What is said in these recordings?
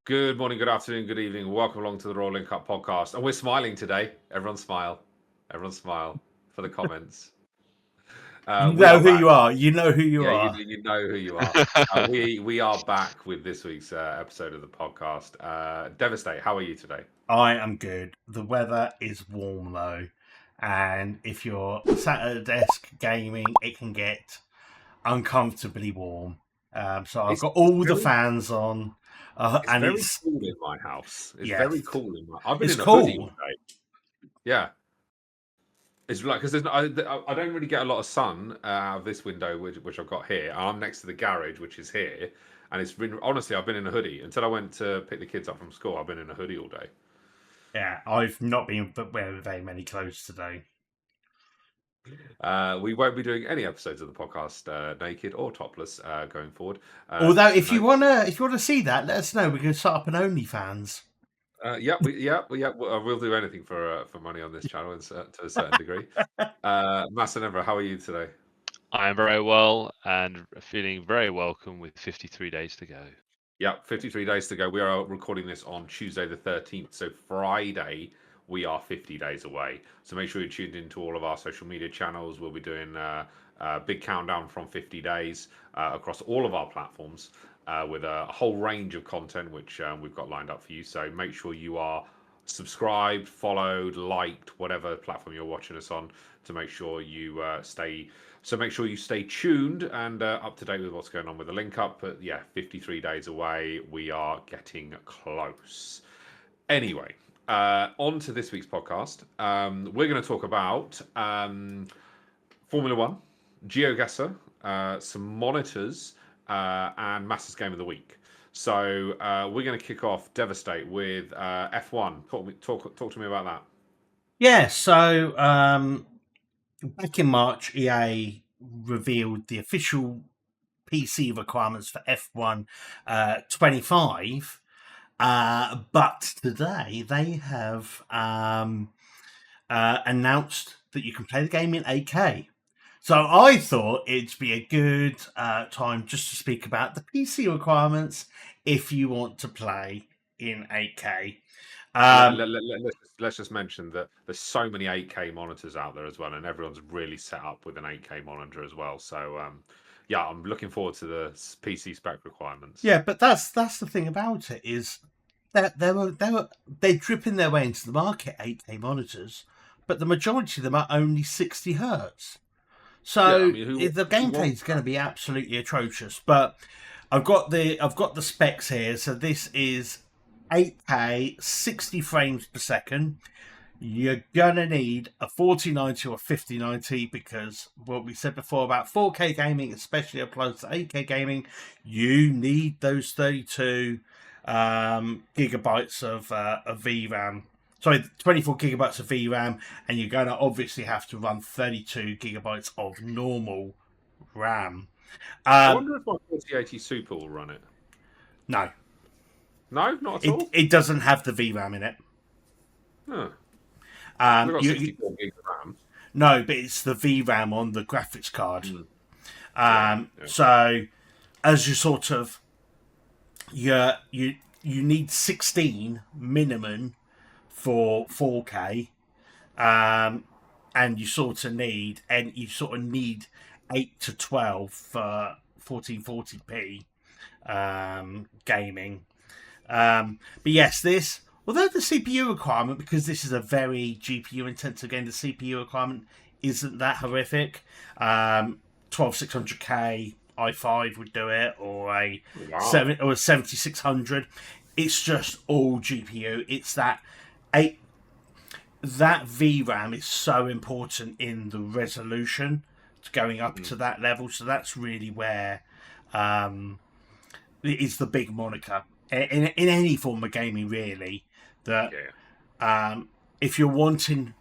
Good morning, good afternoon, good evening. Welcome along to the Royal Link Up podcast. And we're smiling today. Everyone smile. Everyone smile for the comments. You We know are who back. you are. You know who you Yeah, are. you know who you are. We are back with this week's episode of the podcast. Devastate, how are you today? I am good. The weather is warm though, and if you're sat at a desk gaming, it can get uncomfortably warm. So I've It's, got it's all the very fans on, it's and very it's cool in my house. It's yes, very cool in my. I've been it's in a hoodie all cool. day. Yeah, it's like because I don't really get a lot of sun out of this window, which I've got here. I'm next to the garage, which is here, and it's been honestly I've been in a hoodie until I went to pick the kids up from school. I've been in a hoodie all day. Yeah, I've not been wearing very many clothes today. We won't be doing any episodes of the podcast naked or topless going forward. Although, Just a note. if you wanna see that, let us know. We can start up an OnlyFans. We'll do anything for money on this channel to a certain degree. Masanevra, how are you today? I am very well and feeling very welcome with 53 days to go. Yeah, 53 days to go. We are recording this on Tuesday the 13th. So Friday, we are 50 days away. So make sure you're tuned into all of our social media channels. We'll be doing a big countdown from 50 days across all of our platforms with a whole range of content, which we've got lined up for you. So make sure you are subscribed, followed, liked, whatever platform you're watching us on to make sure you stay. So make sure you stay tuned and up to date with what's going on with the link up. But yeah, 53 days away. We are getting close. Anyway, on to this week's podcast. We're going to talk about Formula One, GeoGuessr, some monitors, and Masters Game of the Week. So we're going to kick off Devastate with F1. Talk to me about that. Yeah, so back in March, EA revealed the official PC requirements for F1 25. But today they have announced that you can play the game in 8K. So I thought it'd be a good time just to speak about the PC requirements if you want to play in 8K. Let's just mention that there's so many 8K monitors out there as well, and everyone's really set up with an 8K monitor as well. So yeah, I'm looking forward to the PC spec requirements. Yeah, but that's the thing about it is that they're dripping their way into the market 8K monitors, but the majority of them are only 60 hertz. So the gameplay is going to be absolutely atrocious. But I've got the specs here. So this is 8K, 60 frames per second. You're gonna need a 4090 or 5090 because what we said before about 4K gaming, especially applies to 8K gaming, you need those 32 gigabytes of VRAM. Sorry, 24 gigabytes of VRAM, and you're going to obviously have to run 32 gigabytes of normal RAM. I wonder if my 4080 Super will run it. No. No, not at all? It doesn't have the VRAM in it. Huh. We've got 64 gigs of RAM. No, but it's the VRAM on the graphics card. So, as you sort of... you need 16 minimum for 4K, and you sort of need 8 to 12 for 1440p gaming. But yes, although the CPU requirement, because this is a very GPU intensive game, the CPU requirement isn't that horrific. 12600K i5 would do it, or a 7600. It's just all GPU. It's that VRAM is so important in the resolution going up to that level. So that's really where it is the big moniker in any form of gaming, really. That if you're wanting,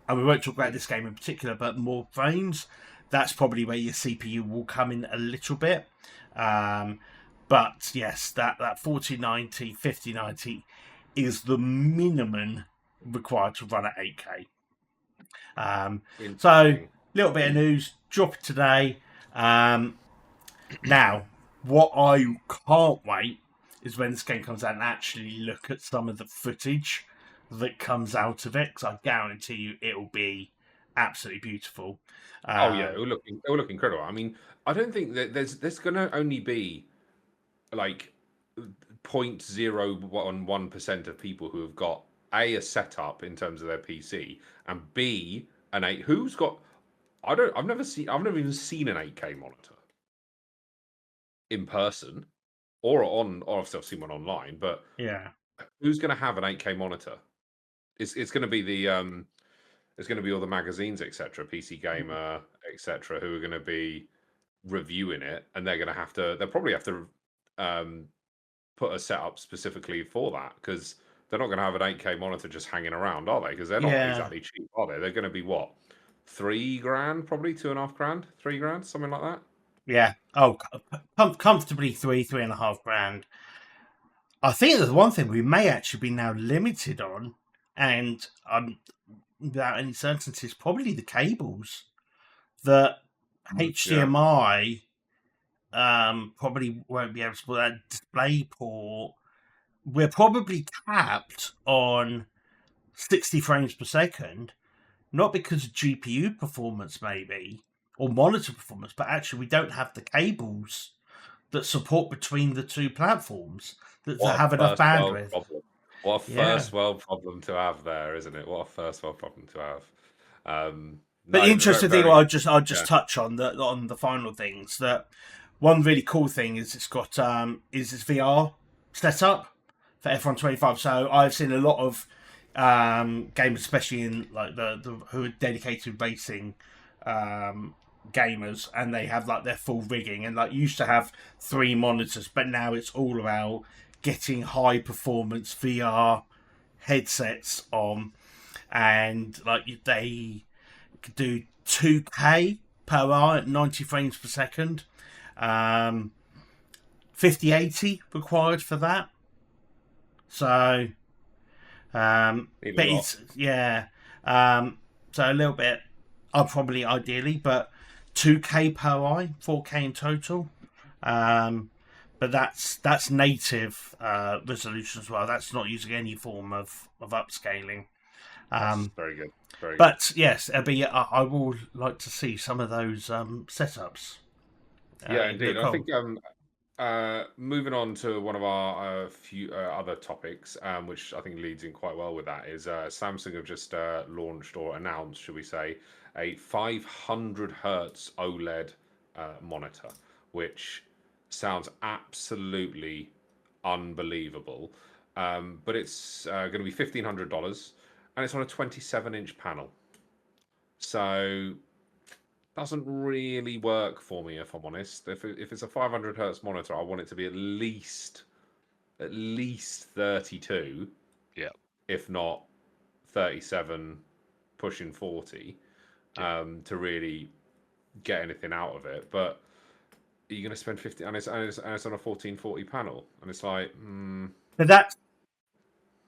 and we won't talk about this game in particular, but more frames, that's probably where your CPU will come in a little bit. But yes, that 4090, 5090 is the minimum required to run at 8K. So, a little bit of news, drop it today. Now, what I can't wait is when this game comes out and actually look at some of the footage that comes out of it, because I guarantee you it'll be absolutely beautiful. Oh yeah, it will look incredible. I mean, I don't think that there's going to only be like 0.01% of people who have got a setup in terms of their PC, and B, an 8. Who's got? I've never even seen an 8K monitor in person, or obviously I've seen one online. But Yeah. who's going to have an 8K monitor? It's going to be it's going to be all the magazines, etc., pcgamer, etc., who are going to be reviewing it, and they'll probably have to put a setup specifically for that, because they're not going to have an 8K monitor just hanging around, are they? Because they're not exactly cheap, are they? They're going to be what, $3,000, probably $2,500, $3,000, something like that. Yeah. Oh, comfortably 3.5 grand. I think there's one thing we may actually be now limited on, and without any certainty, is probably the cables. The HDMI probably won't be able to support that display port. We're probably capped on 60 frames per second, not because of GPU performance, maybe, or monitor performance, but actually we don't have the cables that support between the two platforms that have enough bandwidth. What a first world problem to have there, isn't it? What a first world problem to have. But the interesting thing I'll just touch on the final things, that one really cool thing is it's got is this VR setup for F1 25. So I've seen a lot of gamers, especially in like the who are dedicated racing gamers, and they have like their full rigging, and like used to have 3 monitors, but now it's all about getting high performance VR headsets on, and like they could do 2K per hour at 90 frames per second. 5080 required for that. So but it's so a little bit, probably ideally, but 2K per eye, 4K in total. But that's native resolution as well. That's not using any form of upscaling. That's very good. But yes, I will like to see some of those setups. Yeah, indeed. I think moving on to one of our few other topics, which I think leads in quite well with that, is Samsung have just launched, or announced, should we say, a 500 hertz OLED monitor, which sounds absolutely unbelievable. But it's going to be $1,500, and it's on a 27-inch panel. So doesn't really work for me, if I'm honest. If it's a 500 hertz monitor, I want it to be at least 32, if not 37, pushing 40, to really get anything out of it. But you're going to spend 50, and it's on a 1440 panel, and it's like, But that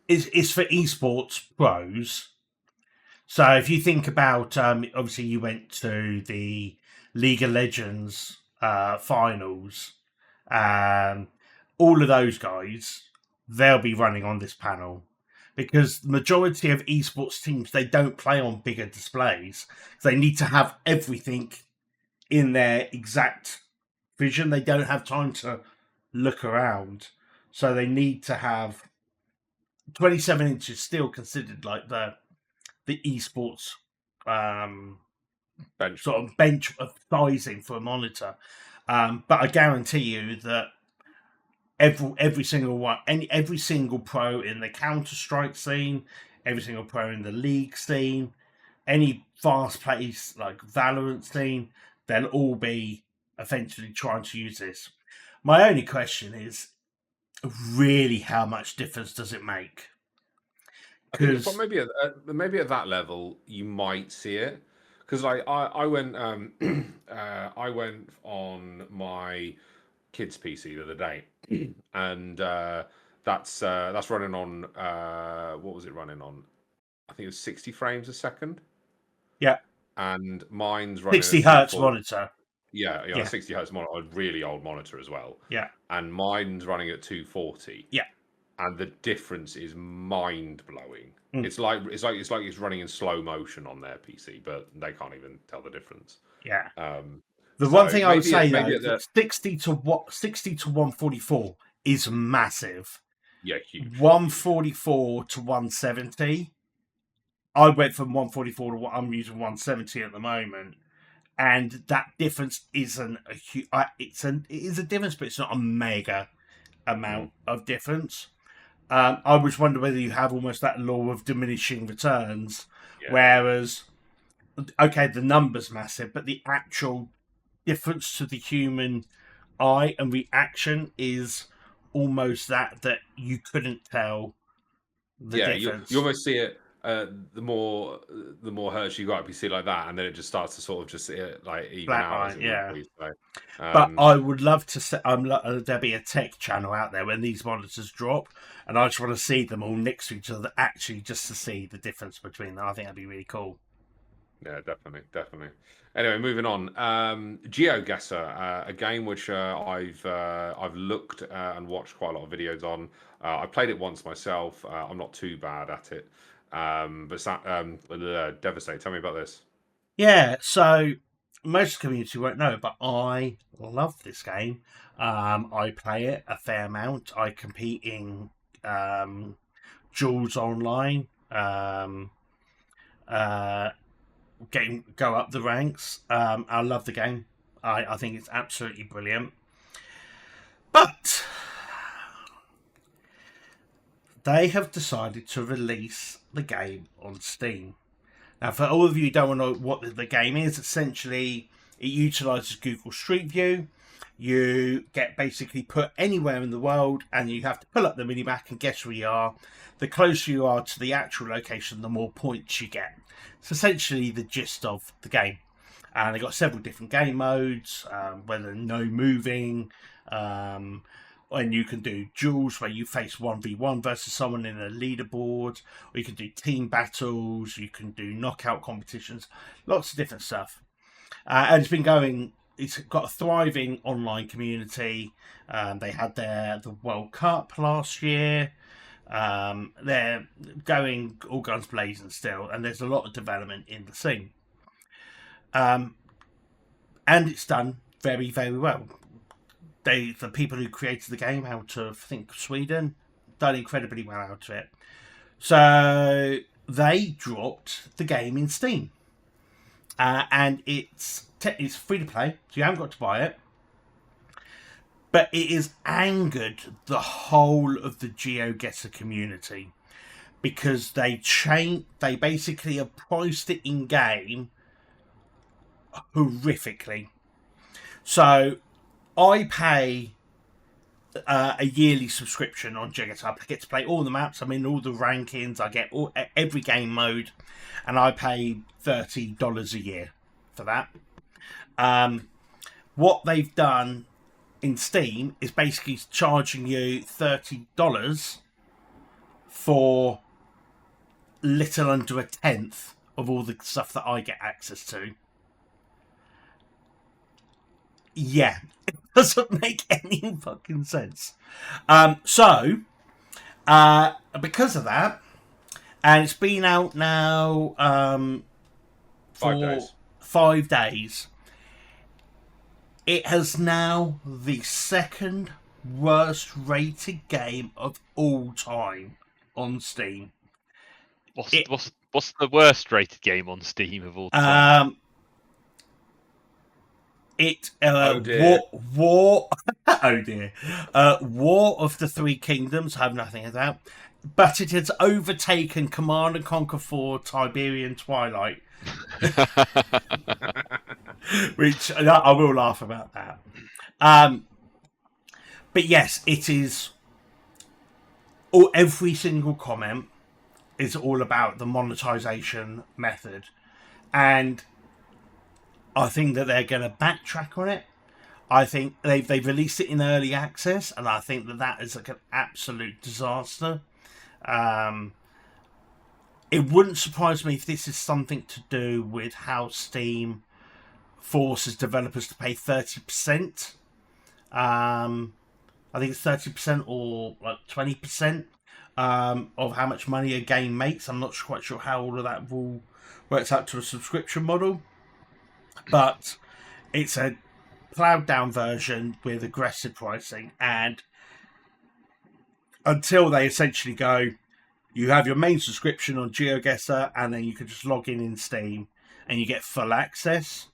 is for esports pros. So if you think about, obviously you went to the League of Legends finals, all of those guys, they'll be running on this panel, because the majority of esports teams, they don't play on bigger displays. They need to have everything in their exact vision. They don't have time to look around. So they need to have 27 inches still considered like the esports sort of bench of sizing for a monitor. But I guarantee you that every single one, every single pro in the Counter-Strike scene, every single pro in the League scene, any fast-paced like Valorant scene, they'll all be eventually trying to use this. My only question is, really, how much difference does it make? Because maybe at that level you might see it, because like I went I went on my kid's PC the other day, and that's running on what was it running on? I think it was 60 frames a second. Yeah, and mine's running 60 hertz monitor. Yeah, Yeah. 60 hertz monitor, a really old monitor as well. Yeah. And mine's running at 240. Yeah. And the difference is mind blowing. Mm. It's like it's running in slow motion on their PC, but they can't even tell the difference. Yeah. Um, The so one thing I would say maybe though, 60 to 144 is massive. Yeah, huge. 144 to 170. I went from 144 to what I'm using 170 at the moment, and that difference isn't a huge. It is a difference, but it's not a mega amount of difference. I was wondering whether you have almost that law of diminishing returns, whereas, okay, the number's massive, but the actual difference to the human eye and reaction is almost that you couldn't tell the difference. You almost see it. The more hertz you got up, you see like that, and then it just starts to sort of just like even Flat out. line, yeah. So, but I would love to see. There'll be a tech channel out there when these monitors drop, and I just want to see them all next to each other, actually, just to see the difference between them. I think that'd be really cool. Yeah, definitely. Anyway, moving on. GeoGuessr, a game which I've looked and watched quite a lot of videos on. I played it once myself. I'm not too bad at it. But Devastate. Tell me about this. Yeah, so most of the community won't know, but I love this game. I play it a fair amount. I compete in Jules Online. Go up the ranks. I love the game. I think it's absolutely brilliant. But they have decided to release the game on Steam. Now, for all of you who don't know what the game is, essentially it utilizes Google Street View. You get basically put anywhere in the world, and you have to pull up the minimap and guess where you are. The closer you are to the actual location, the more points you get. It's essentially the gist of the game. And they've got several different game modes, whether no moving, and you can do duels where you face 1v1 versus someone in a leaderboard, or you can do team battles, you can do knockout competitions, lots of different stuff. And it's got a thriving online community. They had the World Cup last year. They're going all guns blazing still, and there's a lot of development in the scene. And it's done very, very well. The people who created the game out of, I think, Sweden, done incredibly well out of it. So they dropped the game in Steam. And it's free to play, so you haven't got to buy it. But it has angered the whole of the GeoGuessr community, because they basically have priced it in game horrifically. So I pay a yearly subscription on GeoGuessr. I get to play all the maps. I'm in all the rankings. I get every game mode, and I pay $30 a year for that. What they've done in Steam is basically charging you $30 for little under a tenth of all the stuff that I get access to. Yeah, it doesn't make any fucking sense. So, because of that, and it's been out now for 5 days. It has now the second worst rated game of all time on Steam. What's the worst rated game on Steam of all time? War oh dear. War of the Three Kingdoms, I have nothing of that. But it has overtaken Command & Conquer 4 Tiberian Twilight. Which I will laugh about that. But yes, it is. Every single comment is all about the monetization method, and I think that they're going to backtrack on it. I think they've released it in early access, and I think that is like an absolute disaster. It wouldn't surprise me if this is something to do with how Steam forces developers to pay 30%. I think it's 30% or like 20% of how much money a game makes. I'm not quite sure how all of that works out to a subscription model, but it's a plowed down version with aggressive pricing. And until they essentially go, you have your main subscription on GeoGuessr, and then you can just log in Steam and you get full access.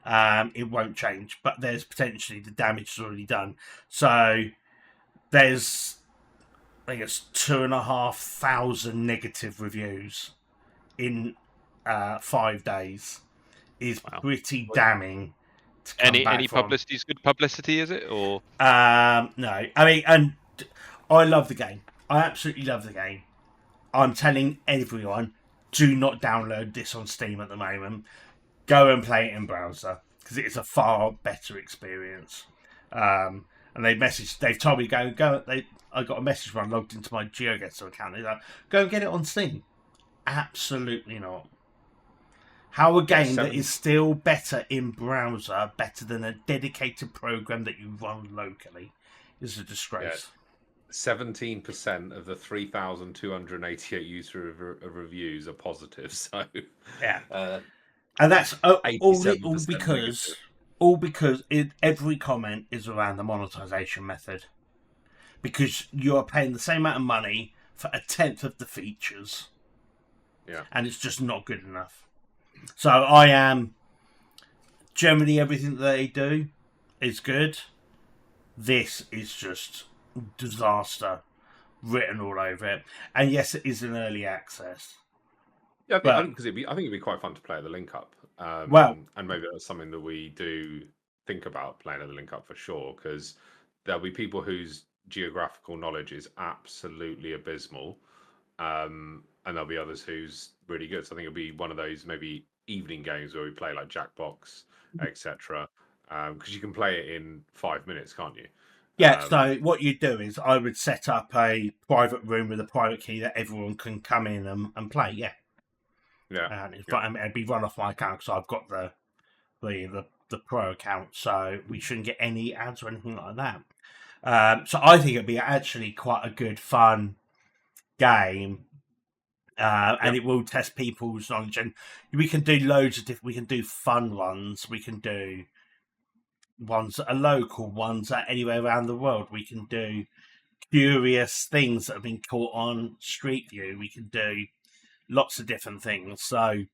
It won't change, but there's potentially the damage is already done. So there's, I think it's 2,500 negative reviews in 5 days. Is pretty damning. To come any from. publicity is good publicity, is it? Or no, I mean, and I love the game. I absolutely love the game. I'm telling everyone, do not download this on Steam at the moment. Go and play it in browser because it is a far better experience. And they've told me go. I got a message when I logged into my GeoGuessr account. They're like, go and get it on Steam. Absolutely not. How a game that is still better in browser, better than a dedicated program that you run locally, is a disgrace. 17% of the 3,288 user reviews are positive. So yeah, and that's all because every comment is around the monetization method. Because you are paying the same amount of money for a tenth of the features, and it's just not good enough. So I am generally everything that they do is good. This is just disaster written all over it. And yes, it is an early access. Yeah, I think it'd be quite fun to play at the link up. And maybe that's something that we do think about playing at the link up for sure, because there'll be people whose geographical knowledge is absolutely abysmal, and there'll be others who's really good. So I think it'll be one of those maybe evening games where we play like Jackbox, etc. Because you can play it in 5 minutes, can't you? Yeah, so what you do is I would set up a private room with a private key that everyone can come in and play. Yeah. And it'd be run off my account because I've got the pro account, so we shouldn't get any ads or anything like that. So I think it'd be actually quite a good, fun game. And it will test people's knowledge, and we can do loads of different. We can do fun ones. We can do ones that are local, ones that are anywhere around the world. We can do curious things that have been caught on Street View. We can do lots of different things. So,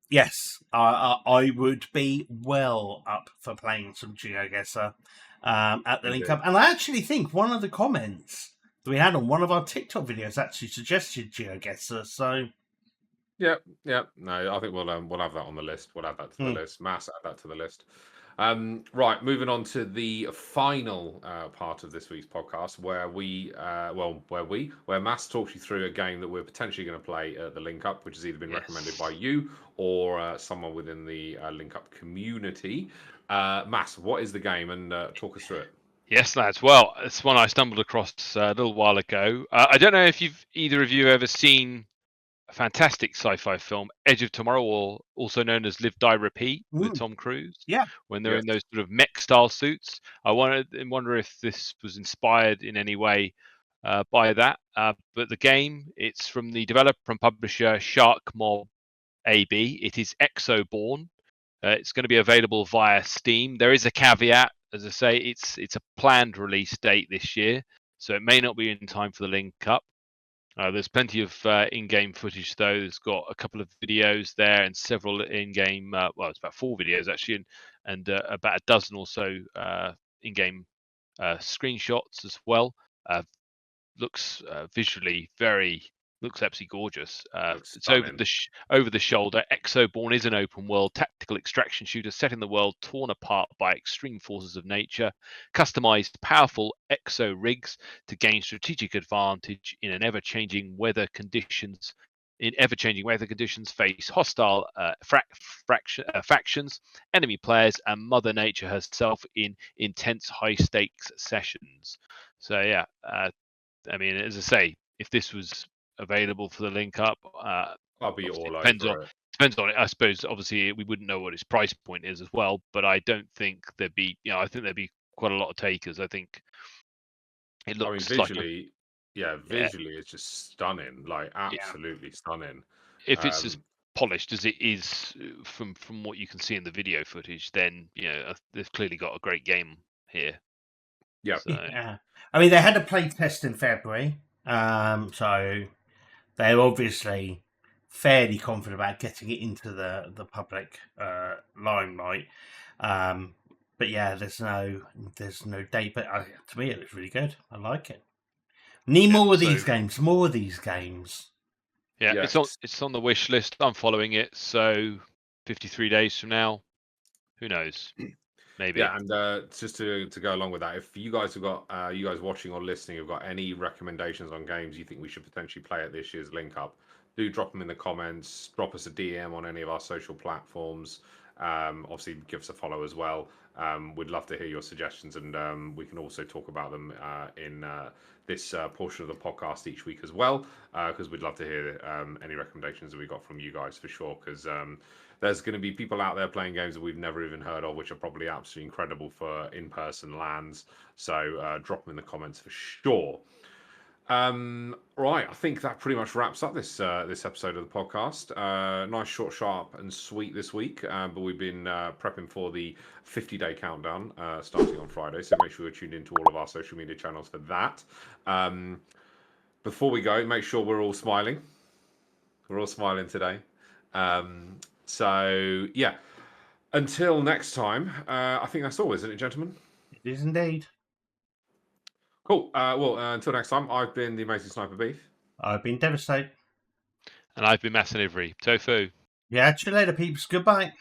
yes, I would be well up for playing some GeoGuessr at the link up. And I actually think one of the comments that we had on one of our TikTok videos actually suggested GeoGuessr. So, no, I think we'll have that on the list. We'll add that to the list. Mass, add that to the list. Right, moving on to the final part of this week's podcast, where where Mass talks you through a game that we're potentially going to play at the Link Up, which has either been recommended by you or someone within the Link Up community. Mass, what is the game, and talk us through it? Yes, lads. Well, it's one I stumbled across a little while ago. I don't know if either of you ever seen a fantastic sci-fi film, Edge of Tomorrow, or also known as Live, Die, Repeat, with Tom Cruise. Yeah. When they're in those sort of mech-style suits. I wonder if this was inspired in any way by that. But the game, it's from the developer and publisher Shark Mob AB. It is Exoborn. It's going to be available via Steam. There is a caveat. As I say, it's a planned release date this year, so it may not be in time for the Link Up. There's plenty of in-game footage, though. There's got a couple of videos there and several in-game, well, it's about 4 videos actually, and about a dozen or so in-game screenshots as well. Looks visually looks absolutely gorgeous. It's over the shoulder. Exoborn is an open world tactical extraction shooter set in the world torn apart by extreme forces of nature. Customized powerful exo rigs to gain strategic advantage in ever-changing weather conditions. Face hostile factions, enemy players, and Mother Nature herself in intense high-stakes sessions. So yeah, I mean, as I say, if this was available for the Link Up, I'll be all over it. Depends on it, I suppose. Obviously, we wouldn't know what its price point is as well, but I don't think there'd be, I think there'd be quite a lot of takers. I think it looks visually, yeah, visually it's just stunning, like absolutely stunning. if it's as polished as it is from what you can see in the video footage, then they've clearly got a great game here. Yeah. So. Yeah. I mean, they had a play test in February, so they're obviously fairly confident about getting it into the public limelight. But yeah, there's no date. But to me, it looks really good. I like it. Need more of these games. More of these games. Yeah, yes. It's on the wish list. I'm following it. So 53 days from now, who knows? Maybe. Yeah, and just to go along with that, if you guys have got you guys watching or listening have got any recommendations on games you think we should potentially play at this year's link up, do drop them in the comments. Drop us a DM on any of our social platforms. Obviously, give us a follow as well. We'd love to hear your suggestions, and we can also talk about them in this portion of the podcast each week as well, because we'd love to hear any recommendations that we got from you guys for sure. Because there's going to be people out there playing games that we've never even heard of, which are probably absolutely incredible for in-person lands. So drop them in the comments for sure. Right, I think that pretty much wraps up this episode of the podcast. Nice, short, sharp, and sweet this week. But we've been prepping for the 50-day countdown starting on Friday. So make sure you're tuned into all of our social media channels for that. Before we go, make sure we're all smiling. We're all smiling today. So yeah, until next time, I think that's all, isn't it, gentlemen? It is indeed. Cool. Well, until next time, I've been the Amazing Sniper Beef. I've been Devastate. And I've been Matt and Ivory. Tofu. Yeah, catch you later, peeps. Goodbye.